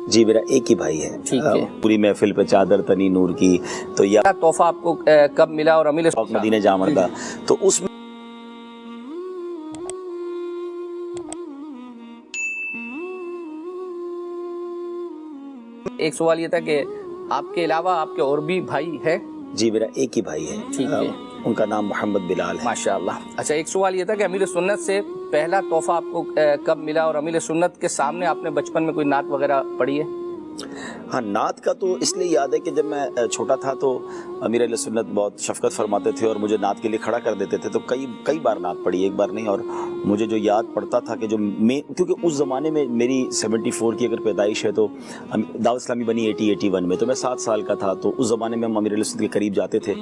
جی میرا ایک ہی بھائی ہے. ٹھیک ہے. پوری محفل پہ چادر تنی نور کی. تو یہ تحفہ آپ کو کب ملا اور امیر مدینہ جا مردہ تو اس میں ایک سوال یہ تھا کہ آپ کے علاوہ آپ کے اور بھی بھائی ہے؟ جی میرا ایک ہی بھائی ہے. ٹھیک ہے. ان کا نام محمد بلال ہے. ماشاءاللہ. اچھا ایک سوال یہ تھا کہ امیر سنت سے پہلا تحفہ آپ کو کب ملا اور امیر سنت کے سامنے آپ نے بچپن میں کوئی نعت وغیرہ پڑھی ہے؟ ہاں نعت کا تو اس لیے یاد ہے کہ جب میں چھوٹا تھا تو امیر علیہ سنت بہت شفقت فرماتے تھے اور مجھے نعت کے لیے کھڑا کر دیتے تھے. تو کئی بار نعت پڑھی, ایک بار نہیں. اور مجھے جو یاد پڑتا تھا کہ جو میں کیونکہ اس زمانے میں میری 74 کی اگر پیدائش ہے تو دعوت اسلامی بنی 81 میں, تو میں 7 سال کا تھا. تو اس زمانے میں ہم امیر علیہ سنت کے قریب جاتے تھے.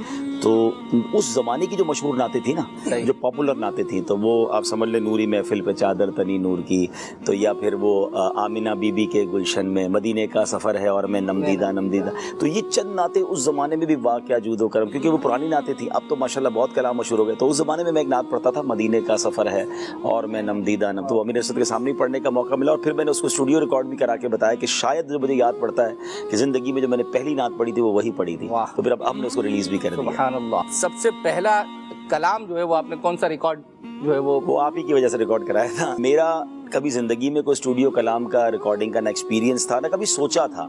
تو اس زمانے کی جو مشہور نعتیں تھیں نا, جو پاپولر نعتیں تھیں, تو وہ آپ سمجھ لیں نوری محفل پہ چادر تنی نور کی, تو یا پھر وہ آمینہ بی بی کے گلشن میں مدینے کا سفر ہے اور میں نمدیدہ. تو یہ چند نعتیں اس زمانے میں بھی واقعہ جود و کرم, کیونکہ وہ پرانی نعتیں تھیں. اب تو ماشاءاللہ بہت کلام مشہور ہو گئے. تو اس زمانے میں ایک نعت پڑھتا تھا, مدینے کا سفر ہے اور میں نمدیدہ. تو امیر سنت کے سامنے پڑھنے کا موقع ملا اور پھر میں نے اس کو اسٹوڈیو ریکارڈ بھی کرا کے بتایا کہ شاید جو مجھے یاد پڑتا ہے کہ زندگی میں جو میں نے پہلی نعت پڑھی تھی وہ وہی پڑھی تھی. تو پھر اب ہم نے اس کو ریلیز بھی کر دیا. سبحان اللہ. سب سے پہلا کلام جو ہے وہ آپ نے کون سا ریکارڈ جو ہے وہ آپ ہی کی وجہ سے ریکارڈ کرایا تھا. میرا کبھی زندگی میں کوئی اسٹوڈیو کلام کا ریکارڈنگ کا نہ ایکسپیرینس تھا نہ کبھی سوچا تھا.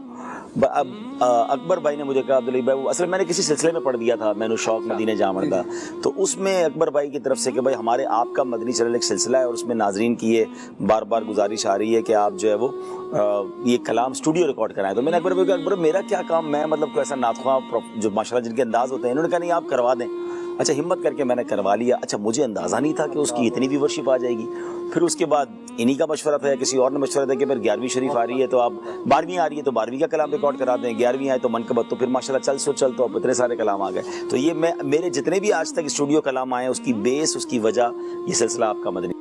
اب اکبر بھائی نے مجھے کہا عبدالعلی بھائی, اصل میں نے کسی سلسلے میں پڑھ دیا تھا, میں نے شوق مدینہ جا مردہ, تو اس میں اکبر بھائی کی طرف سے کہ بھائی ہمارے آپ کا مدنی چینل ایک سلسلہ ہے اور اس میں ناظرین کی یہ بار بار گزارش آ رہی ہے کہ آپ جو ہے وہ یہ کلام اسٹوڈیو ریکارڈ کرائیں. تو میں نے اکبر بھائی کہا, اکبر میرا کیا کام, میں مطلب کوئی ایسا نعت خواں جو ماشاءاللہ جن کے انداز ہوتے ہیں. انہوں نے کہا نہیں آپ کروا دیں. اچھا ہمت کر کے میں نے کروا لیا. اچھا مجھے اندازہ نہیں تھا کہ اس کی اتنی ویورشپ آ جائے گی. پھر اس کے بعد انہی کا مشورہ تھا یا کسی اور نے مشورہ دیا کہ پھر 11ویں شریف آ رہی ہے تو آپ 12ویں آ رہی ہے تو 12ویں کا کلام ریکارڈ کرا دیں, 11ویں آئے تو منقبت. تو پھر ماشاءاللہ چل تو اب اتنے سارے کلام آ گئے. تو یہ میرے جتنے بھی آج تک اسٹوڈیو کلام آئے ہیں اس کی بیس, اس کی وجہ یہ سلسلہ آپ کا مدنی